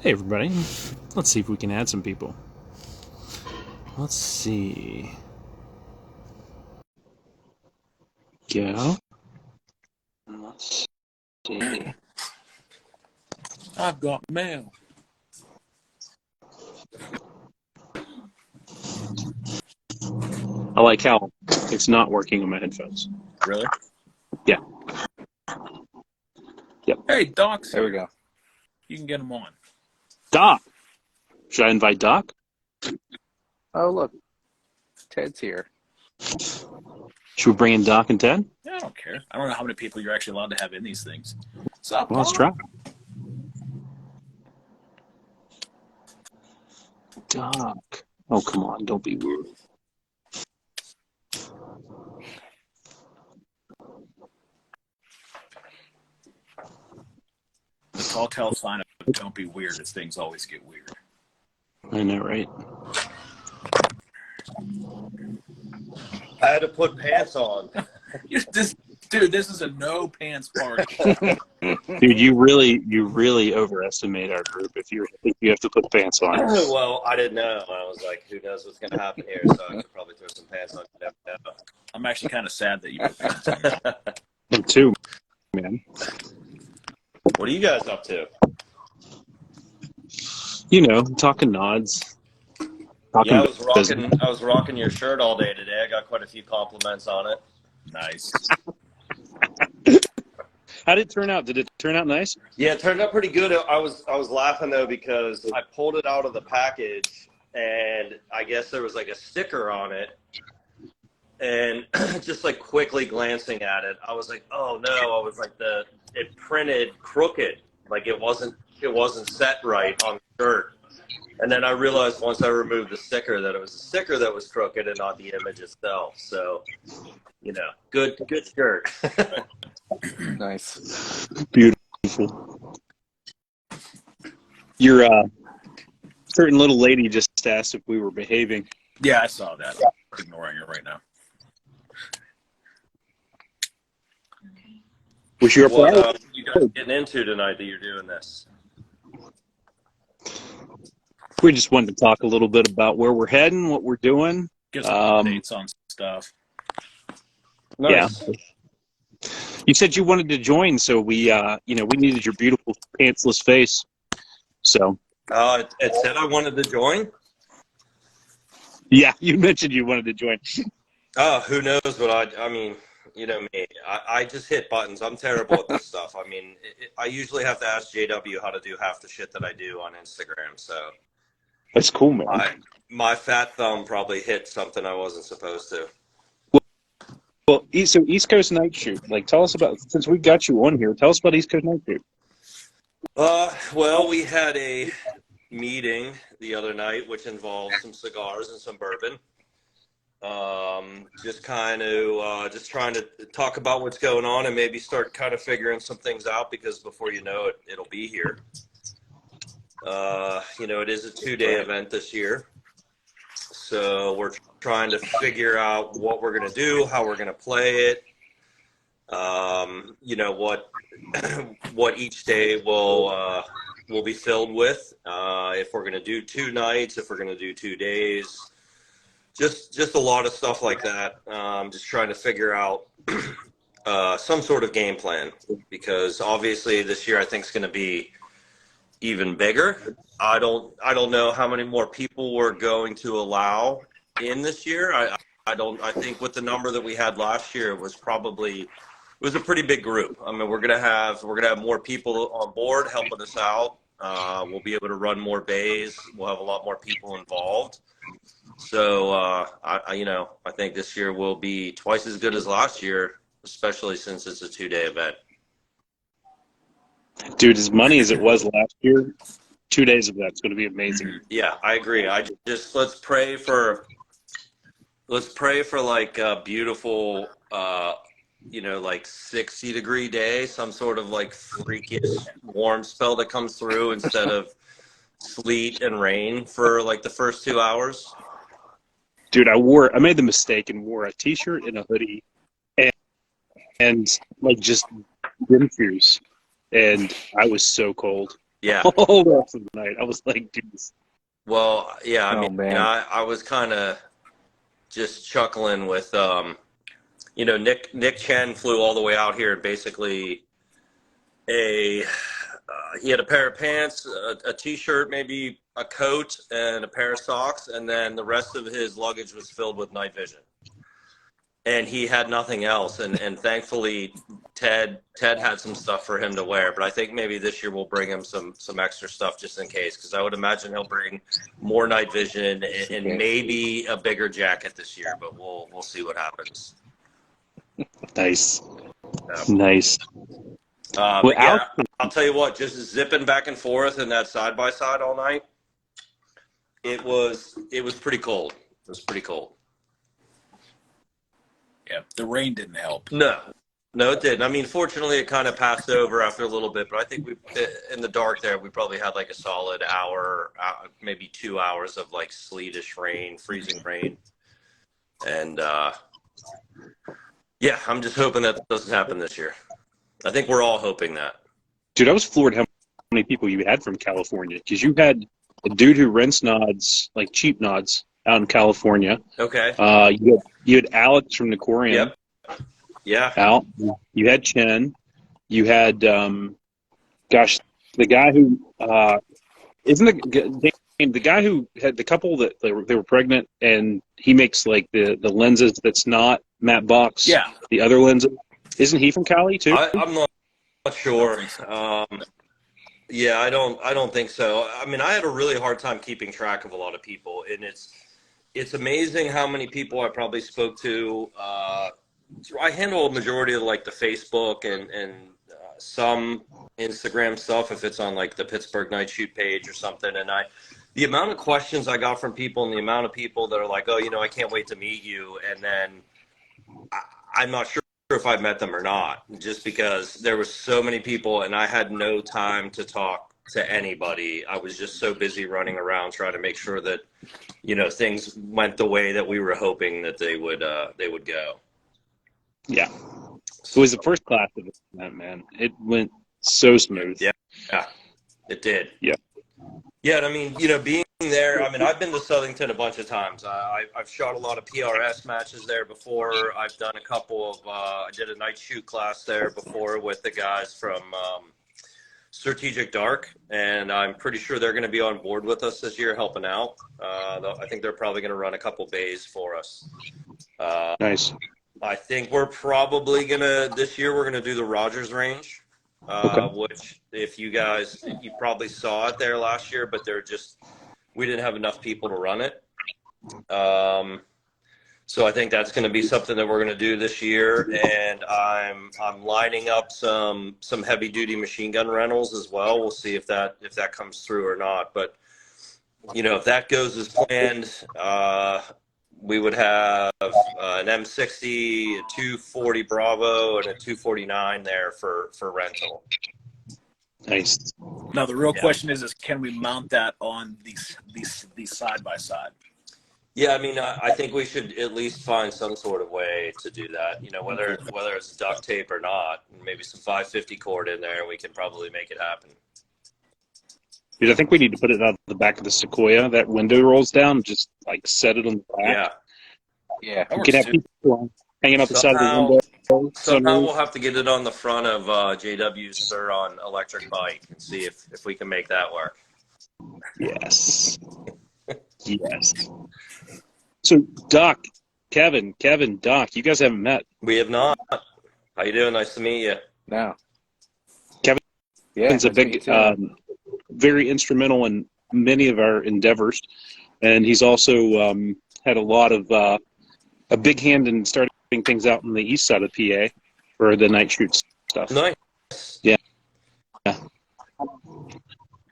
Hey everybody, let's see if we can add some people. Let's see. Go. Let's see. I've got mail. I like how it's not working on my headphones. Really? Yeah. Yep. Hey, Doc's There here. we go. You can get him on. Doc. Should I invite Doc? Oh, look. Ted's here. Should we bring in Doc and Ted? Yeah, I don't care. I don't know how many people you're actually allowed to have in these things. What's up, Well, let's Paul? try. Doc. Oh, come on. Don't be weird. The tall tale sign of don't be weird is things always get weird. I know, right? I had to put pants on. Dude, this is a no pants party. Dude, you really overestimate our group if you think you have to put pants on. Well, I didn't know. I was like, who knows what's going to happen here? So I could probably throw some pants on. You never know. I'm actually kind of sad that you put pants on. Me too, man. What are you guys up to? You know, talking nods. Talking Yeah, business. I was rocking your shirt all day today. I got quite a few compliments on it. Nice. How did it turn out? Did it turn out nice? Yeah, it turned out pretty good. I was laughing though because I pulled it out of the package and I guess there was like a sticker on it. And just like quickly glancing at it, I was like, "Oh no!" I was like, it printed crooked, like it wasn't set right on the shirt. And then I realized once I removed the sticker that it was the sticker that was crooked and not the image itself. So, you know, good shirt. Nice. Beautiful. Your certain little lady just asked if we were behaving. Yeah, I saw that. I'm ignoring it right now. Was your What problem? you guys getting into tonight that you're doing this? We just wanted to talk a little bit about where we're heading, what we're doing. Give some updates on stuff. Nice. Yeah. You said you wanted to join, so we needed your beautiful pantsless face. So. It said I wanted to join. Yeah, you mentioned you wanted to join. Oh, who knows what I mean, you know me. I just hit buttons. I'm terrible at this stuff. I mean, I usually have to ask JW how to do half the shit that I do on Instagram. So That's cool, man. my fat thumb probably hit something I wasn't supposed to. Well, so East Coast Night Shoot. Like, tell us about, since we got you on here, tell us about East Coast Night Shoot. Well, we had a meeting the other night, which involved some cigars and some bourbon. Just kind of just trying to talk about what's going on and maybe start kind of figuring some things out because before you know it, it'll be here. You know, it is a 2-day event this year. So we're trying to figure out what we're going to do, how we're going to play it. You know, what each day will be filled with. If we're going to do 2 nights, if we're going to do 2 days. Just a lot of stuff like that. Just trying to figure out some sort of game plan because obviously this year I think is going to be even bigger. I don't know how many more people we're going to allow in this year. I think with the number that we had last year it was a pretty big group. I mean, we're gonna have more people on board helping us out. We'll be able to run more bays. We'll have a lot more people involved. So I think this year will be twice as good as last year, especially since it's a 2-day event. Dude, as money as it was last year, 2 days of that's going to be amazing. Yeah, I agree. Let's pray for like a beautiful, like 60-degree day, some sort of like freakish warm spell that comes through instead of sleet and rain for like the first 2 hours. Dude, I made the mistake and wore a t-shirt and a hoodie and like just gym shoes. And I was so cold. Yeah. all the rest of the night. I was like, dude, Well, yeah. I Oh, mean, man. I was kind of just chuckling with, Nick Chen flew all the way out here and basically he had a pair of pants, a t-shirt, maybe a coat, and a pair of socks, and then the rest of his luggage was filled with night vision. And he had nothing else, and thankfully Ted had some stuff for him to wear. But I think maybe this year we'll bring him some extra stuff just in case, because I would imagine he'll bring more night vision and maybe a bigger jacket this year. But we'll see what happens. nice, nice. But yeah, I'll tell you what, just zipping back and forth in that side by side all night, it was pretty cold. It was pretty cold. Yeah, the rain didn't help. No, it didn't. I mean, fortunately, it kind of passed over after a little bit, but I think in the dark there, we probably had like a solid hour, maybe 2 hours of like sleetish rain, freezing rain. And yeah, I'm just hoping that doesn't happen this year. I think we're all hoping that. Dude, I was floored how many people you had from California, because you had a dude who rents nods, like cheap nods, out in California. Okay. You had Alex from Nicorian. Yep. Yeah. Out. You had Chen. You had, the guy who isn't the guy who had the couple that they were pregnant, and he makes like the lenses that's not matte box. Yeah. The other lenses. Isn't he from Cali too? I'm not sure. Yeah, I don't think so. I mean, I had a really hard time keeping track of a lot of people, and it's amazing how many people I probably spoke to. I handle a majority of like the Facebook and some Instagram stuff if it's on like the Pittsburgh Night Shoot page or something. And the amount of questions I got from people and the amount of people that are like, oh, I can't wait to meet you. And then I'm not sure if I met them or not, just because there were so many people and I had no time to talk to anybody. I was just so busy running around trying to make sure that, things went the way that we were hoping that they would go. Yeah. It was the first class of it, man. It went so smooth. Yeah, it did. Yeah. Yeah, and I mean, being there, I mean, I've been to Southington a bunch of times. I've shot a lot of PRS matches there before. I've done a couple of, I did a night shoot class there before with the guys from Strategic Dark, and I'm pretty sure they're going to be on board with us this year helping out. I think they're probably going to run a couple bays for us. Nice. I think we're probably this year we're going to do the Rogers range, which if you probably saw it there last year, but we didn't have enough people to run it. So I think that's going to be something that we're going to do this year. And I'm lining up some heavy duty machine gun rentals as well. We'll see if that comes through or not. But, if that goes as planned, we would have an M60, a 240 Bravo, and a 249 there for rental. Nice. Now the real question is can we mount that on these side by side? Yeah, I mean, I think we should at least find some sort of way to do that. Whether it's duct tape or not, maybe some 550 cord in there, and we can probably make it happen. Dude, I think we need to put it out the back of the Sequoia. That window rolls down, just like set it on the back. Yeah. You can have people hanging out the side of the window. Somehow we'll have to get it on the front of JW's Sur-on electric bike and see if we can make that work. Yes. Yes. So, Doc, Kevin, Doc, you guys haven't met. We have not. How you doing? Nice to meet you. No. Kevin's a big, very instrumental in many of our endeavors, and he's also had a lot of a big hand in starting things out on the east side of PA for the night shoot stuff. Nice. Yeah.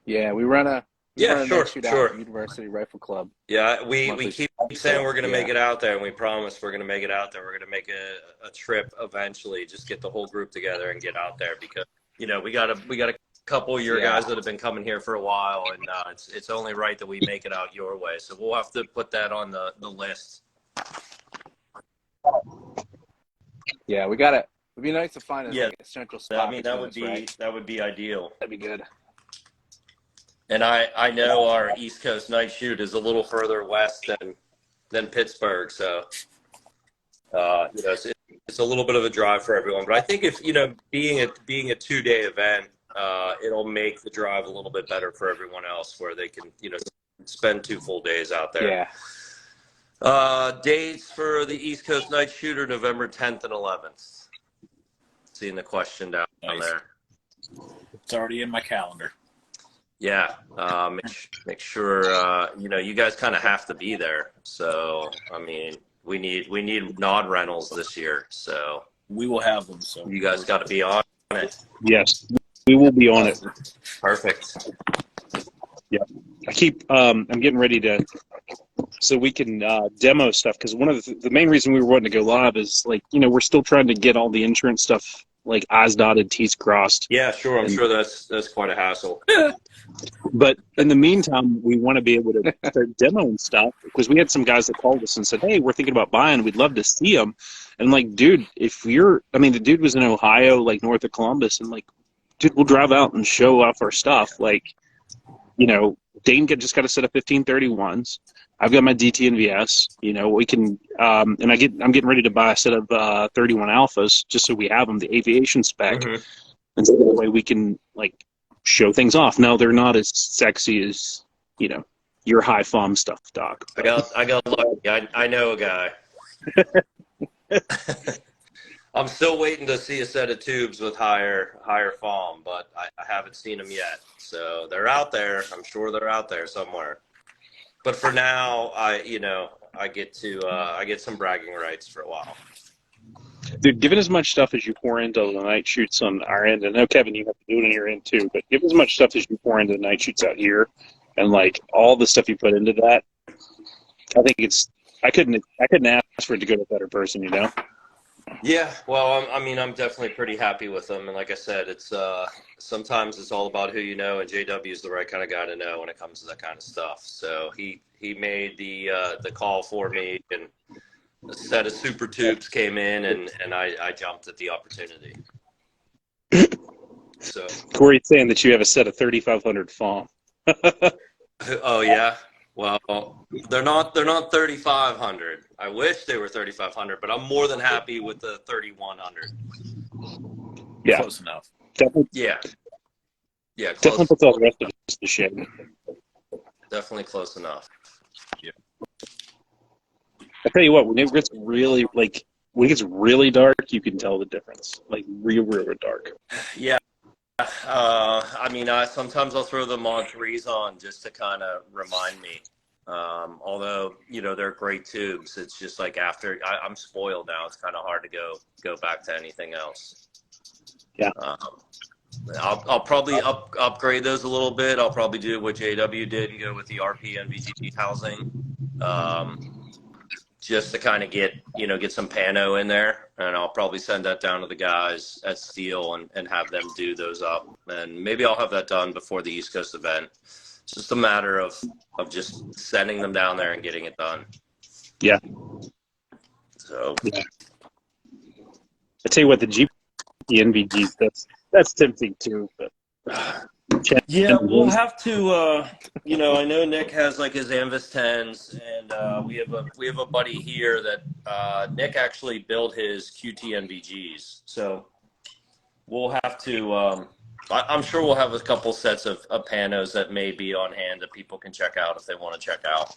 Yeah, we run a sure. at University Rifle Club. Yeah, we keep saying we're going to make it out there, and we promise we're going to make it out there. We're going to make a trip eventually. Just get the whole group together and get out there because we got a couple of your guys that have been coming here for a while, and it's only right that we make it out your way. So we'll have to put that on the list. Yeah, we got it. It'd be nice to find a central spot. I mean, that would be ideal. That'd be good. And I know our East Coast night shoot is a little further west than Pittsburgh, so it's a little bit of a drive for everyone. But I think if being a 2-day event, it'll make the drive a little bit better for everyone else, where they can spend 2 full days out there. Yeah. Dates for the East Coast night shoot are November 10th and 11th. Seeing the question down there. It's already in my calendar. Yeah, make sure you guys kind of have to be there. So I mean, we need nod rentals this year. So We will have them. So you guys got to be on it. Yes, we will be on it. Perfect. Yeah, I'm getting ready to, so we can demo stuff, because one of the main reason we were wanting to go live is we're still trying to get all the insurance stuff I's dotted, T's crossed. Yeah, sure. I'm sure that's quite a hassle. But in the meantime, we want to be able to start demoing stuff, because we had some guys that called us and said, "Hey, we're thinking about buying. We'd love to see them." And I'm like, dude, the dude was in Ohio, north of Columbus, and dude, we'll drive out and show off our stuff. Dane just got a set of 1531s. I've got my DT&VS. We can, and I'm getting ready to buy a set of 31alphas just so we have them, the Aviation Spec, and so that way we can show things off. Now they're not as sexy as your high FOM stuff, Doc. I got lucky. I know a guy. I'm still waiting to see a set of tubes with higher FOM, but I haven't seen them yet. So they're out there. I'm sure they're out there somewhere. But for now, I get some bragging rights for a while. Dude, given as much stuff as you pour into the night shoots on our end, and I know, Kevin, you have to do it on your end too, but give as much stuff as you pour into the night shoots out here, and all the stuff you put into that, I think I couldn't ask for it to go to a better person, Yeah, well, I'm definitely pretty happy with them, and like I said, it's sometimes it's all about who you know, and JW is the right kind of guy to know when it comes to that kind of stuff. So he made the call for me, and a set of super tubes came in, and I jumped at the opportunity. So Corey's saying that you have a set of 3500 FOM. Oh yeah. Well, they're not 3,500. I wish they were 3,500, but I'm more than happy with the 3,100. Yeah, close enough. Definitely. Yeah. Yeah. Close. Definitely puts all the rest of us to shame. Definitely close enough. Yeah. I tell you what, when it gets really dark, you can tell the difference. Real dark. Yeah. Sometimes I'll throw the Mod 3s on just to kind of remind me. Although, they're great tubes. It's just after I'm spoiled now, it's kind of hard to go back to anything else. Yeah. I'll probably upgrade those a little bit. I'll probably do what JW did and go with the RP NVG housing. Just to kind of get some pano in there, and I'll probably send that down to the guys at Steel and have them do those up, and maybe I'll have that done before the East Coast event. It's just a matter of just sending them down there and getting it done. Yeah. So yeah. I tell you what, the NVG, that's tempting too, but yeah, we'll have to. I know Nick has his Anvis 10s, and we have a buddy here that Nick actually built his QT NVGs. So we'll have to. I'm sure we'll have a couple sets of panos that may be on hand that people can check out if they want to check out.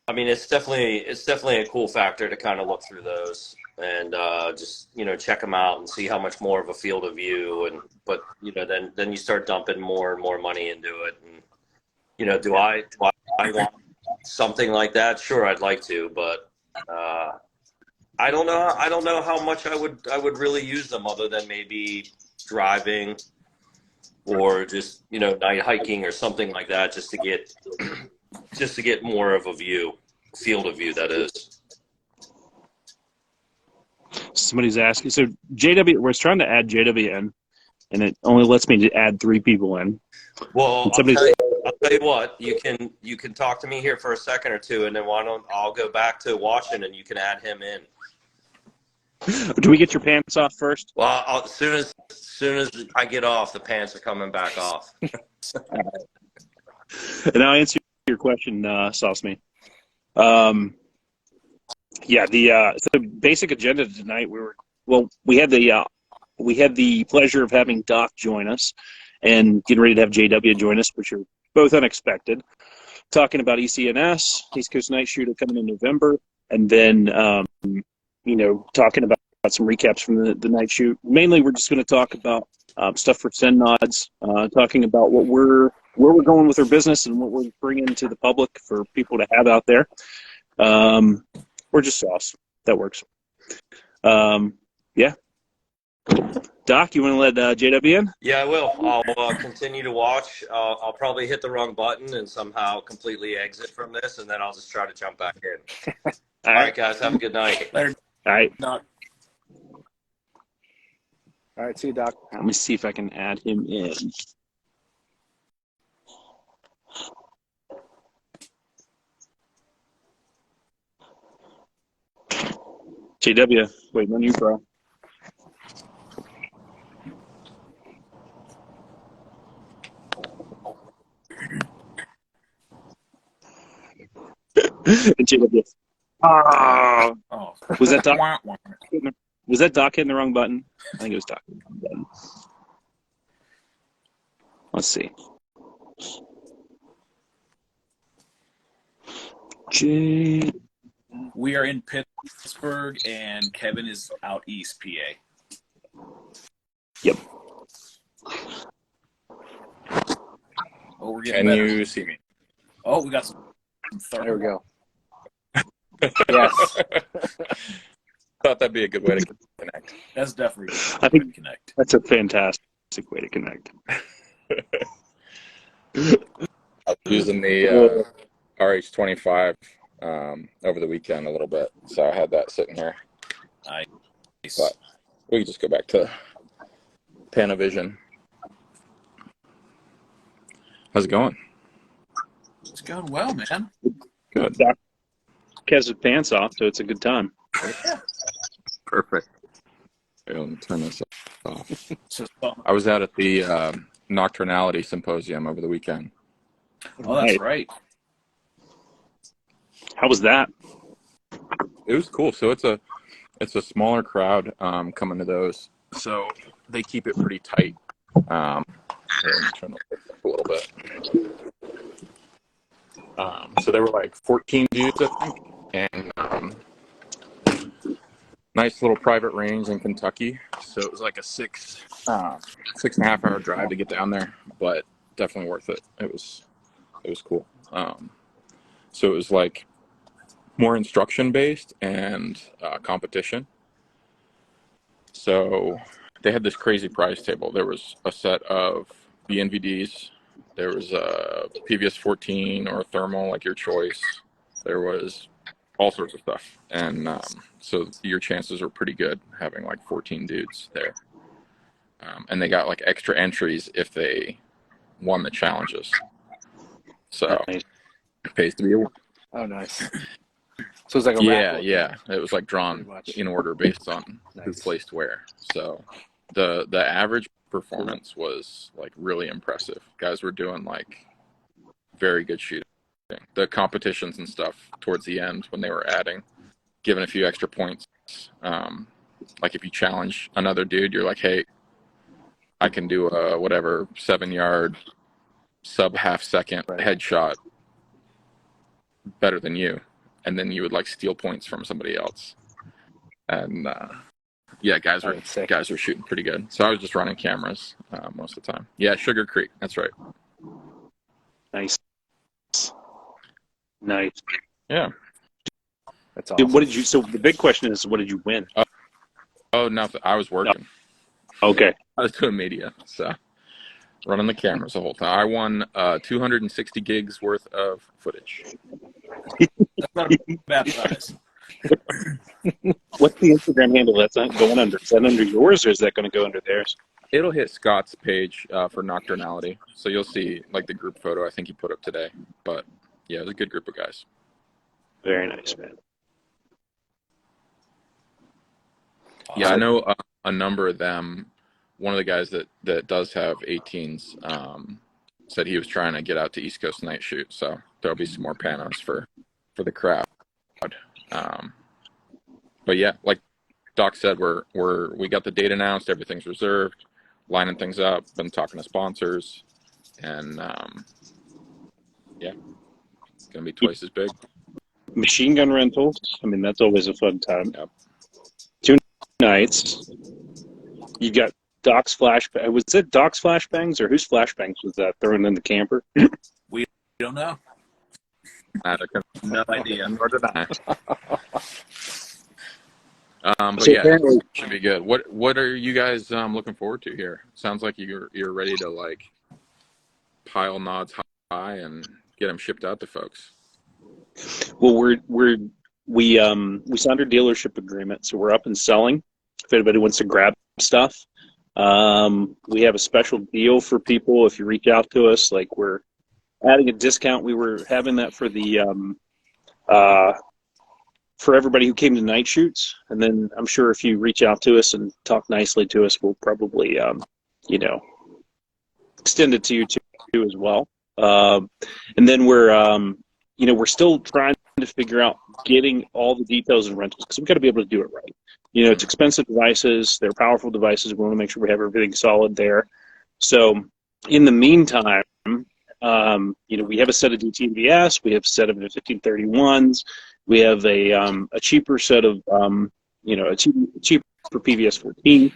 It's definitely a cool factor to kind of look through those and just check them out and see how much more of a field of view, but then you start dumping more and more money into it, and do I want something like that? Sure, I'd like to, but I don't know how much I would really use them other than maybe driving or just night hiking or something like that, just to get more of a field of view, that is. Somebody's asking, so JW, we're trying to add JW in, and it only lets me add 3 people in. Well, I'll tell you what, you can talk to me here for a second or two, and then I'll go back to watching, and you can add him in. Do we get your pants off first? Well, as soon as I get off, the pants are coming back off. And I'll answer your question, Sauce Me. Yeah, the basic agenda tonight, we had the pleasure of having Doc join us and getting ready to have JW join us, which are both unexpected. Talking about ECNS, East Coast Night Shooter coming in November, and then talking about some recaps from the night shoot. Mainly, we're just going to talk about stuff for Send Nods, talking about where we're going with our business and what we're bringing to the public for people to have out there. Or just sauce. That works. Yeah. Doc, you want to let JW in? Yeah, I will. I'll continue to watch. I'll probably hit the wrong button and somehow completely exit from this, and then I'll just try to jump back in. All right, guys. Have a good night. Later. All right. Doc. All right, see you, Doc. Let me see if I can add him in. JW, waiting on you, bro. JW. Oh, was that Doc? Was that Doc hitting the wrong button? I think it was Doc hitting the wrong button. Let's see. We are in Pittsburgh, and Kevin is out east, PA. Yep. Oh, we're getting Can better. you see me? Oh, we got some There we go. Yes. Thought that'd be a good way to connect. That's definitely I think connect. that's a fantastic way to connect. I was using the RH25 over the weekend a little bit, so I had that sitting here. Nice. But we can just go back to Panavision. How's it going? It's going well, man. Good. Doc has his pants off, so it's a good time. Perfect. Here, let me turn this off. So, I was out at the Nocturnality Symposium over the weekend. oh, that's right. How was that? It was cool. So it's a smaller crowd coming to those, so they keep it pretty tight. Here, let me turn this up a little bit. So there were like 14 dudes, I think, and nice little private range in Kentucky. So it was like a 6.5 hour drive to get down there, but definitely worth it. It was cool. So it was like more instruction based and competition. So they had this crazy prize table. There was a set of BNVDs. There was a PVS-14 or a thermal, like your choice. There was all sorts of stuff. And so your chances are pretty good having like 14 dudes there. And they got like extra entries if they won the challenges. So Nice. it pays to be a Oh, nice. So it's like a raffle. yeah. It was like drawn in order based on who placed where. So the average performance was like really impressive. Guys were doing like very good shooting. The competitions and stuff towards the end when they were giving a few extra points. Like if you challenge another dude, you're like, hey, I can do a whatever 7-yard sub half second headshot better than you. And then you would like steal points from somebody else. And yeah, guys were shooting pretty good. So I was just running cameras most of the time. Yeah, Sugar Creek. That's right. Nice. Nice. Yeah. That's awesome. What did you? So the big question is, what did you win? Oh, nothing. I was working. Okay. I was doing media, so running the cameras the whole time. I won 260 gigs worth of footage. That's not a bad prize. What's the Instagram handle that's not going under? Is that under yours, or is that going to go under theirs? It'll hit Scott's page for Nocturnality, so you'll see like the group photo I think he put up today. But yeah, it was a good group of guys. Very nice, man. Yeah, I know a number of them. One of the guys that does have 18s said he was trying to get out to East Coast night shoot, so there'll be some more panos for the crowd. But yeah, like Doc said, we got the date announced, everything's reserved, lining things up, been talking to sponsors, and yeah, it's gonna be twice as big. Machine gun rentals. I mean, that's always a fun time. Yep. 2 nights. You got Doc's flashbang. Was it Doc's flashbangs or whose flashbangs was that thrown in the camper? We don't know. No idea. Nor did I. But So yeah, apparently- it should be good. What are you guys looking forward to here? Sounds like you're ready to like pile nods high and get them shipped out to folks. Well, we signed our dealership agreement, so we're up and selling. If anybody wants to grab stuff, we have a special deal for people. If you reach out to us, like we're adding a discount. We were having that for the for everybody who came to night shoots, and then I'm sure if you reach out to us and talk nicely to us, we'll probably extend it to you too as well. And then we're still trying to figure out getting all the details and rentals because we've got to be able to do it right. It's expensive devices. They're powerful devices. We want to make sure we have everything solid there. So in the meantime, we have a set of DTVS. We have a set of 1531s. We have a cheaper set of, a cheaper PVS-14.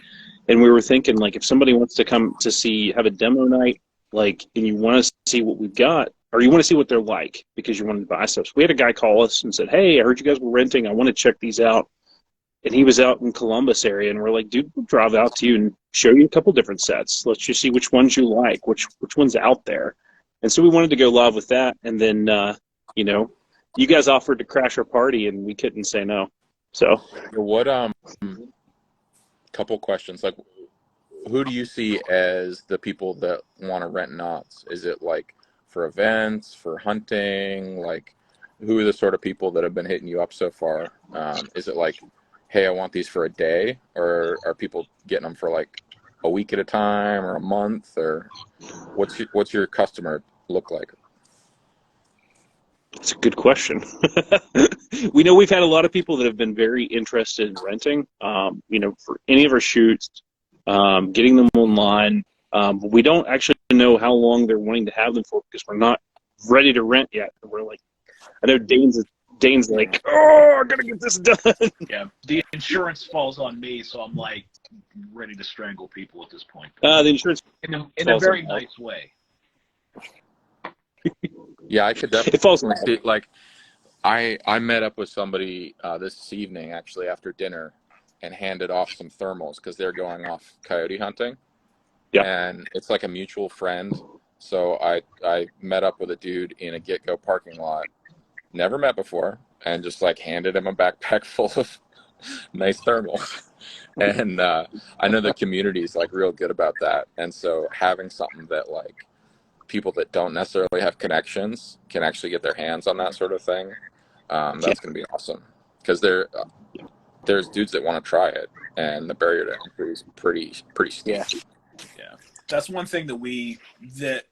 And we were thinking, like, if somebody wants to come to have a demo night, like, and you want to see what we've got, or you want to see what they're like because you wanted to buy stuff. So we had a guy call us and said, hey, I heard you guys were renting. I want to check these out. And he was out in Columbus area, and we're like, dude, we'll drive out to you and show you a couple different sets. Let's just see which ones you like, which one's out there. And so we wanted to go live with that. And then, you guys offered to crash our party, and we couldn't say no. So what couple questions, like who do you see as the people that want to rent knots? Is it like for events, for hunting? Like who are the sort of people that have been hitting you up so far? Is it like, hey, I want these for a day, or are people getting them for like a week at a time or a month, or what's your customer look like? That's a good question. We know we've had a lot of people that have been very interested in renting, for any of our shoots, getting them online. But we don't actually know how long they're wanting to have them for because we're not ready to rent yet. We're like, I know Dane's like, oh, I gotta get this done. Yeah, the insurance falls on me, so I'm like ready to strangle people at this point. The insurance in a very nice way. Yeah, I could definitely see, like, I met up with somebody this evening, actually, after dinner, and handed off some thermals because they're going off coyote hunting. Yeah. And it's like a mutual friend. So I met up with a dude in a Get-Go parking lot, never met before, and just, like, handed him a backpack full of nice thermals. And I know the community's, like, real good about that. And so having something that, like, people that don't necessarily have connections can actually get their hands on that sort of thing. That's going to be awesome because there's dudes that want to try it, and the barrier to entry is pretty steep. Yeah. That's one thing that we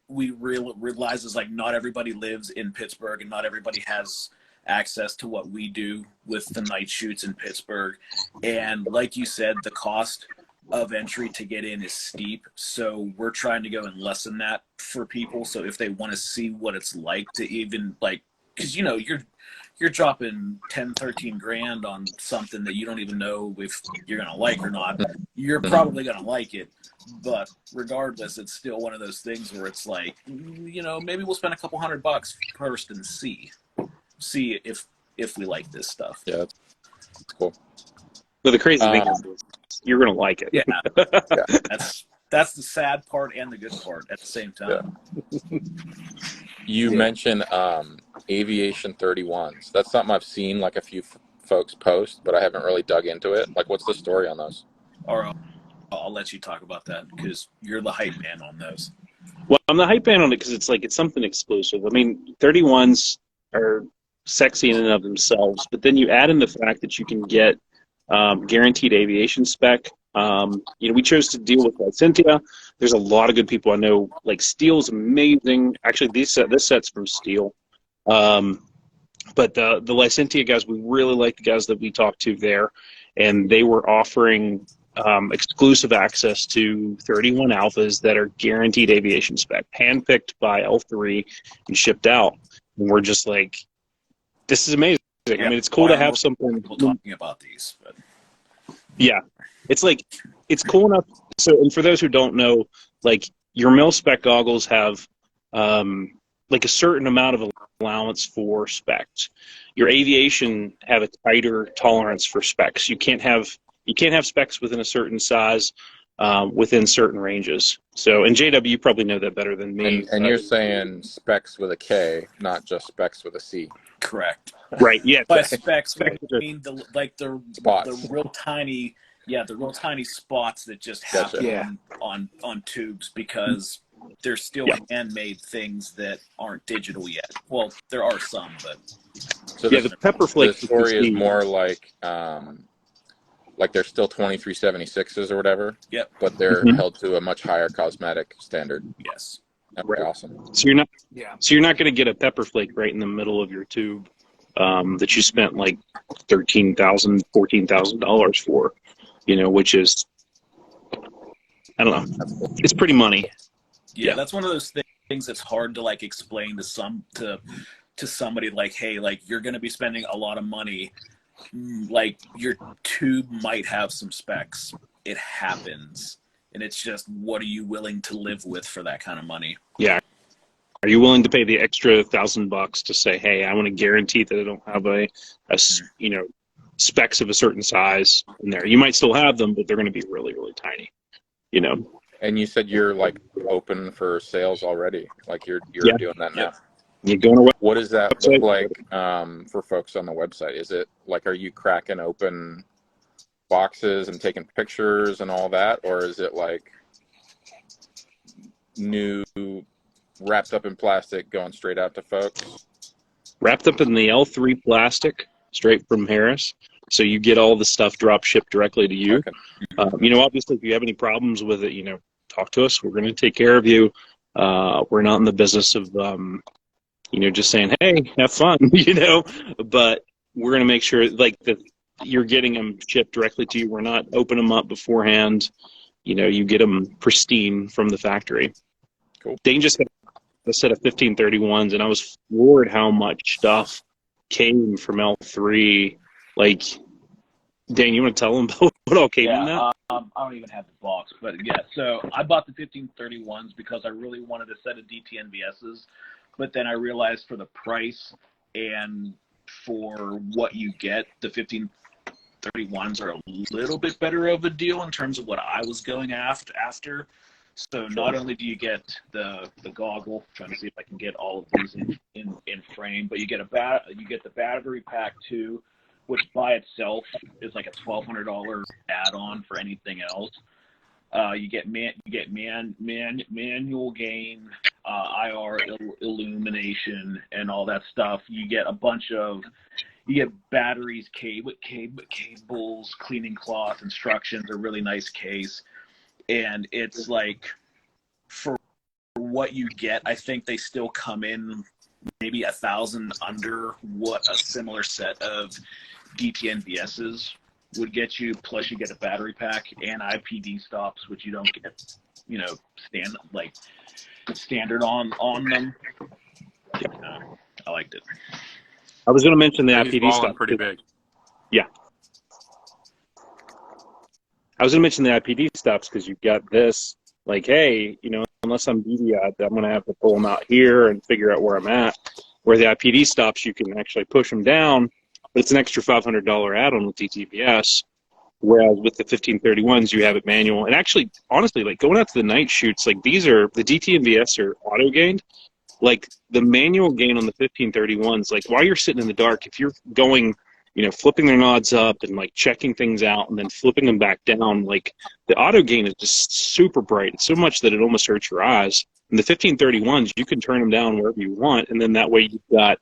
realize is like not everybody lives in Pittsburgh and not everybody has access to what we do with the night shoots in Pittsburgh. And like you said, the cost of entry to get in is steep, so we're trying to go and lessen that for people. So if they want to see what it's like to even like, because you're dropping 10-13 grand on something that you don't even know if you're gonna like or not. You're probably gonna like it, but regardless, it's still one of those things where it's like, maybe we'll spend a couple $100 first and see if we like this stuff. Yeah, that's cool. But the crazy thing is you're going to like it. Yeah. That's the sad part and the good part at the same time. Yeah. You mentioned Aviation 31s. That's something I've seen like a few folks post, but I haven't really dug into it. Like, what's the story on those? Or I'll let you talk about that because you're the hype man on those. Well, I'm the hype man on it because it's something exclusive. I mean, 31s are sexy in and of themselves, but then you add in the fact that you can get guaranteed aviation spec. We chose to deal with Lycentia. There's a lot of good people I know. Like Steel's amazing. Actually, this set's from Steel. But the Lycentia guys, we really like the guys that we talked to there, and they were offering exclusive access to 31alphas that are guaranteed aviation spec, handpicked by L3 and shipped out. And we're just like, this is amazing. Yep. I mean, it's cool to have something. Talking about these, but yeah, it's like it's cool enough. So, and for those who don't know, like your mil spec goggles have like a certain amount of allowance for specs. Your aviation have a tighter tolerance for specs. You can't have specs within a certain size, within certain ranges. So, and JW, you probably know that better than me. And you're saying specs with a K, not just specs with a C. Correct. Right. Yeah. By specs, I mean the real tiny, the real tiny spots that just happen on tubes, because they're still handmade things that aren't digital yet. Well, there are some, but so the pepper flakes. The story is more like they're still 2376s or whatever. Yep. But they're held to a much higher cosmetic standard. Yes. Right. Awesome. So you're not going to get a pepper flake right in the middle of your tube that you spent like $13,000, $14,000 for, which is, I don't know, it's pretty money. Yeah, that's one of those things that's hard to like explain to somebody like, hey, like you're going to be spending a lot of money. Like your tube might have some specs. It happens. And it's just, what are you willing to live with for that kind of money? Yeah. Are you willing to pay the extra $1,000 to say, hey, I want to guarantee that I don't have a specs of a certain size in there. You might still have them, but they're going to be really, really tiny, And you said you're like open for sales already. Like you're doing that now. You going away? What does that look like for folks on the website? Is it like, are you cracking open boxes and taking pictures and all that, or is it like new wrapped up in plastic going straight out to folks? Wrapped up in the L3 plastic, straight from Harris. So you get all the stuff drop shipped directly to you. Okay. Obviously, if you have any problems with it, talk to us. We're going to take care of you. We're not in the business of, just saying, hey, have fun, but we're going to make sure you're getting them shipped directly to you. We're not opening them up beforehand. You get them pristine from the factory. Cool. Dane just had a set of 1531s, and I was floored how much stuff came from L3. Like, Dane, you want to tell them what all came in that? I don't even have the box, but so I bought the 1531s because I really wanted a set of DTNVSs, but then I realized for the price and for what you get, the 1531s are a little bit better of a deal in terms of what I was going after. So not only do you get the goggle, trying to see if I can get all of these in frame, but you get the battery pack too, which by itself is like a $1,200 add-on for anything else. You get manual gain, IR illumination, and all that stuff. You get batteries, cables, cleaning cloth, instructions, a really nice case. And it's like, for what you get, I think they still come in maybe $1,000 under what a similar set of DTNVSs would get you. Plus, you get a battery pack and IPD stops, which you don't get, standard on them. I liked it. I was going to mention the IPD stop. Pretty big. Yeah. I was going to mention the IPD stops because you've got this, like, hey, unless I'm DDI, I'm going to have to pull them out here and figure out where I'm at. Where the IPD stops, you can actually push them down, but it's an extra $500 add-on with DTVS. Whereas with the 1531s, you have it manual. And actually, honestly, like going out to the night shoots, like the DT and VS are auto-gained. Like the manual gain on the 1531s, like while you're sitting in the dark, if you're going, flipping their nods up and like checking things out and then flipping them back down, like the auto gain is just super bright. It's so much that it almost hurts your eyes. And the 1531s, you can turn them down wherever you want. And then that way you've got,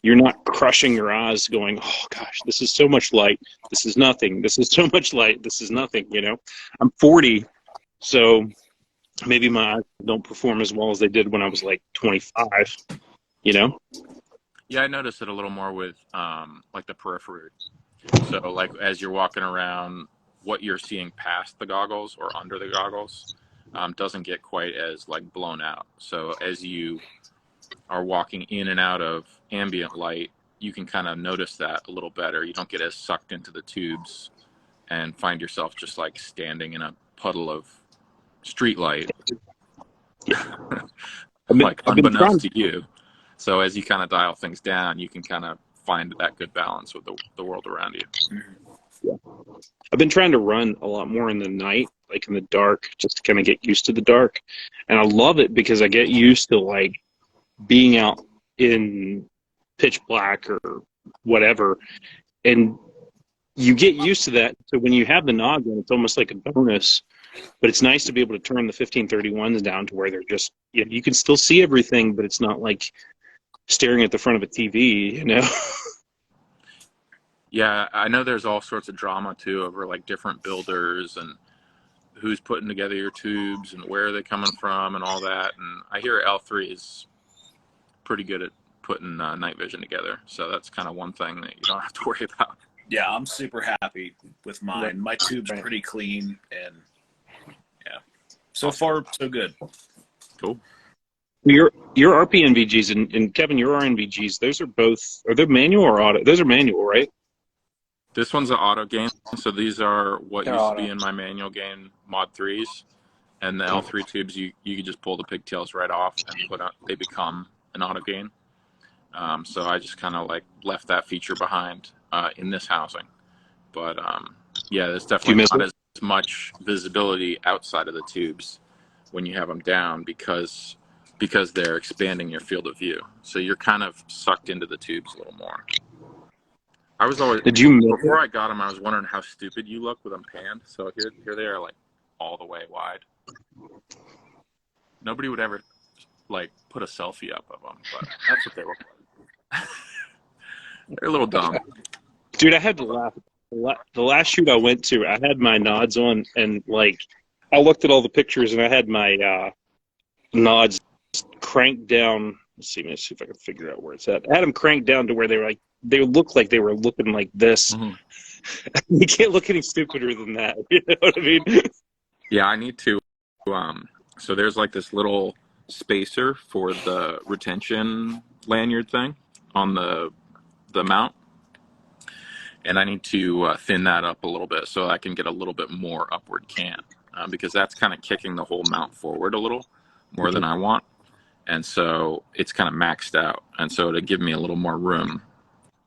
you're not crushing your eyes going, oh gosh, this is so much light. This is nothing. This is so much light. This is nothing, you know. I'm 40, so maybe my eyes don't perform as well as they did when I was like 25, you know? Yeah, I noticed it a little more with like the periphery. So like as you're walking around, what you're seeing past the goggles or under the goggles doesn't get quite as like blown out. So as you are walking in and out of ambient light, you can kind of notice that a little better. You don't get as sucked into the tubes and find yourself just like standing in a puddle of street light. Yeah. Like unbeknownst to you. So as you kind of dial things down, you can kind of find that good balance with the world around you. Yeah. I've been trying to run a lot more in the night, like in the dark, just to kind of get used to the dark. And I love it because I get used to like being out in pitch black or whatever. And you get used to that. So when you have the noggin, it's almost like a bonus. But it's nice to be able to turn the 1531s down to where they're just, you can still see everything, but it's not like staring at the front of a TV, you know? Yeah, I know there's all sorts of drama too over like different builders and who's putting together your tubes and where are they coming from and all that. And I hear L3 is pretty good at putting night vision together. So that's kind of one thing that you don't have to worry about. Yeah, I'm super happy with mine. My tube's pretty clean, and yeah, so far so good. Cool. Your RPNVGs and Kevin, your RNVGs, those are both, are they manual or auto? Those are manual, right? This one's an auto gain, so these are what They're used auto. to be in my manual gain Mod 3s, and the L3 tubes you can just pull the pigtails right off and put out. They become an auto gain. So I just kind of like left that feature behind in this housing, but yeah, there's definitely not as much visibility outside of the tubes when you have them down because they're expanding your field of view. So you're kind of sucked into the tubes a little more. I was always, before I got them, I was wondering how stupid you look with them panned. So here they are, like all the way wide. Nobody would ever like put a selfie up of them, but that's what they look like. They're a little dumb. Dude, I had to laugh. The last shoot I went to, I had my nods on, and like I looked at all the pictures, and I had my nods cranked down. Let's see if I can figure out where it's at. I had them cranked down to where they were like, they looked like they were looking like this. Mm-hmm. You can't look any stupider than that. You know what I mean? Yeah, I need to. So there's like this little spacer for the retention lanyard thing on the mount, and I need to thin that up a little bit so I can get a little bit more upward cant because that's kind of kicking the whole mount forward a little more than I want, and so it's kind of maxed out. And so to give me a little more room,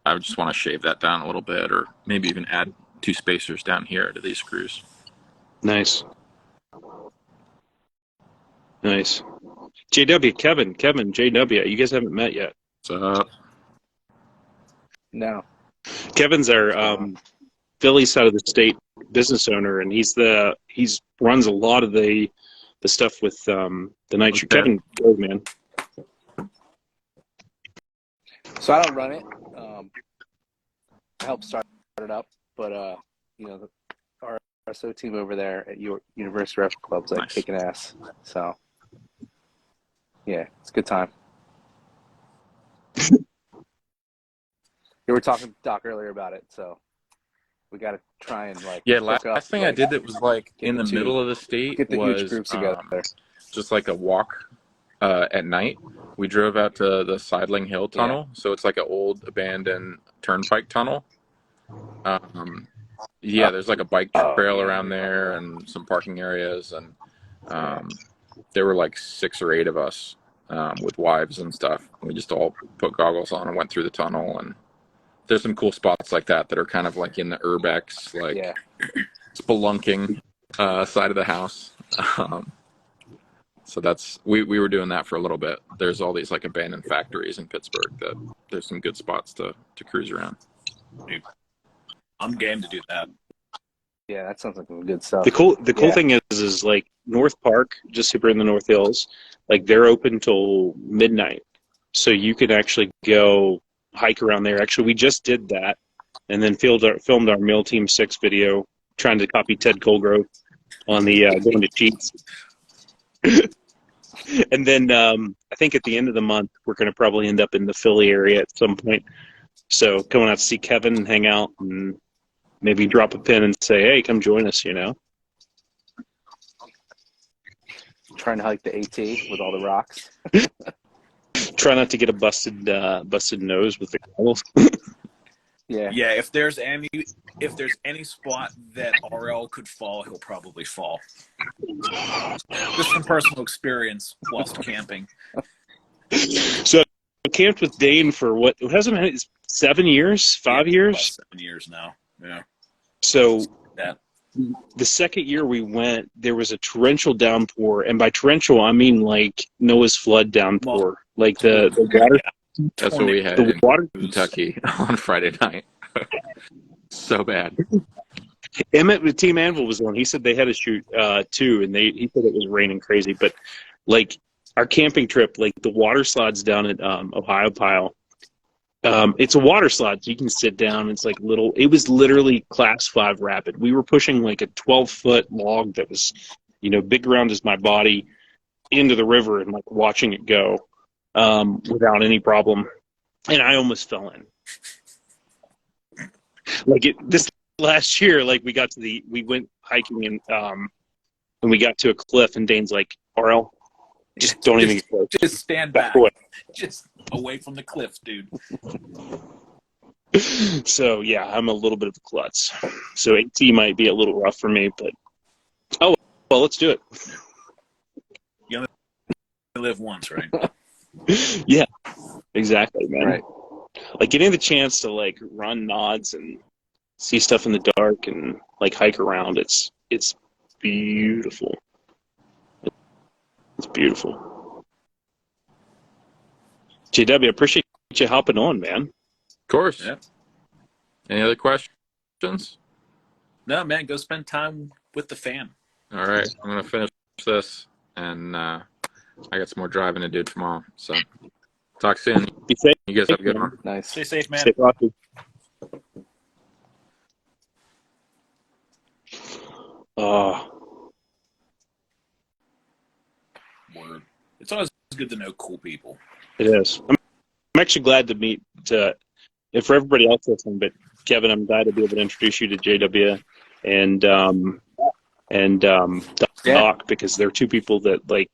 I would just want to shave that down a little bit, or maybe even add 2 spacers down here to these screws. Nice. Nice. JW, Kevin, JW, you guys haven't met yet. What's up? No. Kevin's our Philly side of the state business owner, and he's runs a lot of the stuff with the night shoot. Kevin, go, man. So I don't run it. I help start it up, but you know, our SO team over there at your University Rifle Club is like kicking ass. So yeah, it's a good time. You were talking to Doc earlier about it, so we got to try and like last thing I did that was like in the middle of the state get the huge groups together. Just like a walk at night. We drove out to the Sidling Hill Tunnel, so it's like an old abandoned turnpike tunnel. There's like a bike trail around there and some parking areas, and there were like 6 or 8 of us with wives and stuff. We just all put goggles on and went through the tunnel, and there's some cool spots like that are kind of like in the urbex, like spelunking side of the house. So that's we were doing that for a little bit. There's all these like abandoned factories in Pittsburgh that there's some good spots to cruise around. I'm game to do that. Yeah, that sounds like some good stuff. The cool thing is like North Park, just super in the North Hills, like they're open till midnight, so you can actually go hike around there. Actually, we just did that, and then filmed our Meal Team 6 video trying to copy Ted Colgrove on the going to Cheats. And then I think at the end of the month, we're going to probably end up in the Philly area at some point. So coming out to see Kevin and hang out and maybe drop a pin and say, hey, come join us, you know. Trying to hike the AT with all the rocks. Try not to get a busted nose with the goggles. Yeah. Yeah, if there's any spot that RL could fall, he'll probably fall. Just from personal experience whilst camping. So I camped with Dane for what hasn't been 7 years, 5 years? About 7 years now. Yeah. So Yeah. the second year we went, there was a torrential downpour, and by torrential I mean like Noah's flood downpour, like the water. That's what we had The in water. Kentucky on Friday night. So bad. Emmett with Team Anvil was on. He said they had to shoot too, and he said it was raining crazy. But like our camping trip, like the water slides down at Ohio Pile. It's a water slide, so you can sit down. It's like little. It was literally Class 5 rapid. We were pushing like a 12-foot log that was, you know, big around as my body into the river and like watching it go without any problem, and I almost fell in. Like this last year, like we went hiking and we got to a cliff, and Dane's like, RL, just don't even get close. Just stand back. Away. Just away from the cliff, dude. So yeah, I'm a little bit of a klutz. So AT might be a little rough for me, but oh well, let's do it. You only live once, right? Yeah, exactly, man. Right. Like getting the chance to like run nods and see stuff in the dark and like hike around, it's beautiful. It's beautiful. JW, I appreciate you hopping on, man. Of course. Yeah. Any other questions? No, man, go spend time with the fam. All right. I'm going to finish this, and I got some more driving to do tomorrow. So talk soon. Be safe. You guys have a good one. Nice. Stay safe, man. Stay frosty. Word. It's always good to know cool people. It is. I'm actually glad to meet, and for everybody else listening, but Kevin, I'm glad to be able to introduce you to JW and Doc, because they're two people that, like,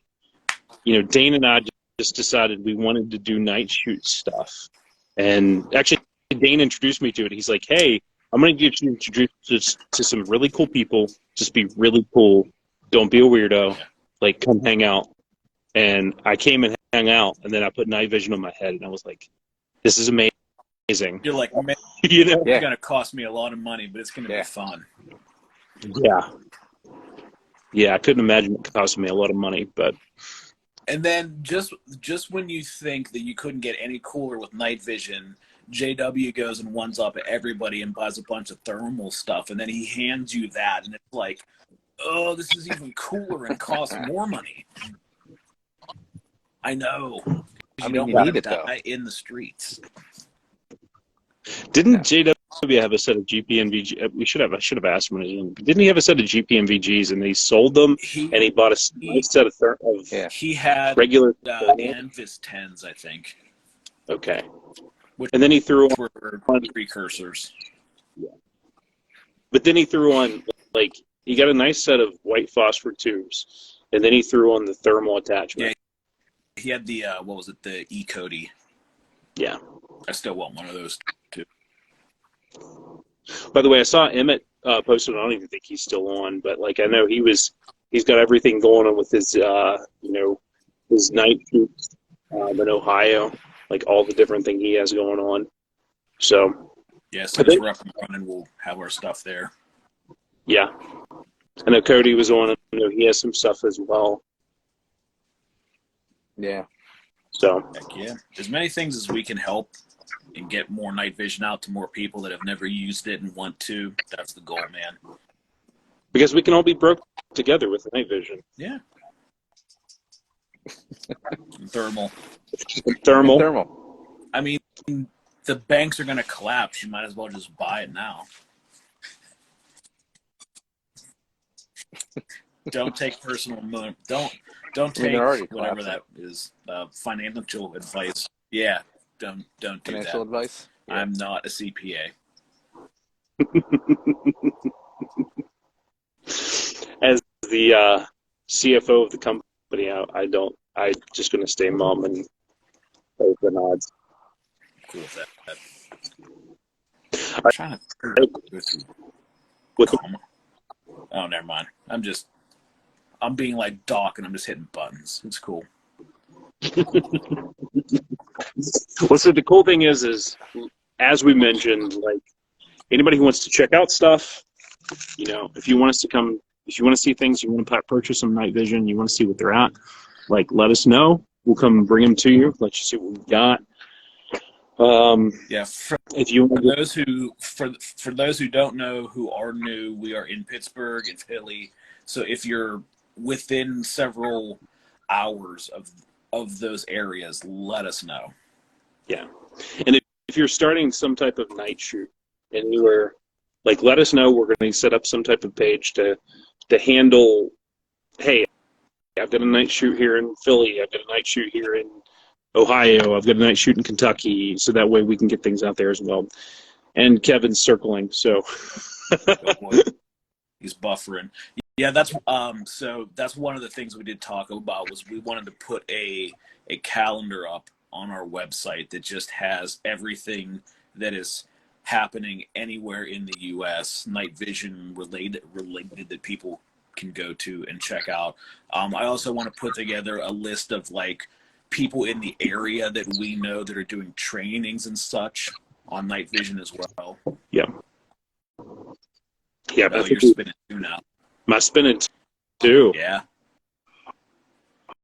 you know, Dane and I just decided we wanted to do night shoot stuff. And actually, Dane introduced me to it. He's like, hey, I'm going to get you introduced to some really cool people. Just be really cool. Don't be a weirdo. Like, come hang out. And I came and hung out, and then I put night vision on my head, and I was like, this is amazing. You're like, man, You know? it's going to cost me a lot of money, but it's going to be fun. Yeah. Yeah, I couldn't imagine it costing me a lot of money, but... And then just when you think that you couldn't get any cooler with night vision, JW goes and ones up everybody and buys a bunch of thermal stuff, and then he hands you that, and it's like, oh, this is even cooler and costs more money. I know. I You mean, don't you want need to it, though. die in the streets. Didn't JW have a set of GPNVG? I should have asked him when he was young. Didn't he have a set of GPNVGs and he sold them and he bought a nice set of He had regular Anvis 10s, I think. Okay. Which and then he threw were precursors. Yeah. But then he threw on, like, he got a nice set of white phosphor tubes, and then he threw on the thermal attachment. Yeah. He had the, what was it, the E-Cody. Yeah. I still want one of those, too. By the way, I saw Emmett posted. I don't even think he's still on, but like I know he's got everything going on with his his night shoots in Ohio, like all the different thing he has going on. So yeah, so as we're up and running, we'll have our stuff there. Yeah, I know Cody was on. I know he has some stuff as well. Yeah. So heck yeah, as many things as we can help and get more night vision out to more people that have never used it and want to. That's the goal, man. Because we can all be broke together with night vision. Yeah. Thermal. Thermal. I mean, the banks are going to collapse. You might as well just buy it now. Don't take personal don't take whatever that is financial advice. Yeah, don't do Financial that. advice. Yeah. I'm not a CPA. As the CFO of the company, I'm just going to stay mum and play the nods. Cool with that. I'm trying to go through. Oh, never mind. I'm being like Doc, and I'm just hitting buttons. It's cool. Well, so the cool thing is as we mentioned, like anybody who wants to check out stuff, if you want us to come, if you want to see things, you want to purchase some night vision, you want to see what they're at, like let us know. We'll come bring them to you, let you see what we've got. Yeah. For those who don't know, who are new, we are in Pittsburgh and Philly. So if you're within several hours of those areas, let us know. Yeah, and if you're starting some type of night shoot anywhere, like let us know. We're going to set up some type of page to handle. Hey, I've got a night shoot here in Philly. I've got a night shoot here in Ohio. I've got a night shoot in Kentucky. So that way we can get things out there as well. And Kevin's circling, so he's buffering. Yeah, that's so that's one of the things we did talk about was we wanted to put a calendar up on our website that just has everything that is happening anywhere in the U.S. night vision related that people can go to and check out. I also want to put together a list of like people in the area that we know that are doing trainings and such on night vision as well. Yeah. Yeah, you're spinning two now. Am I spinning two? Yeah.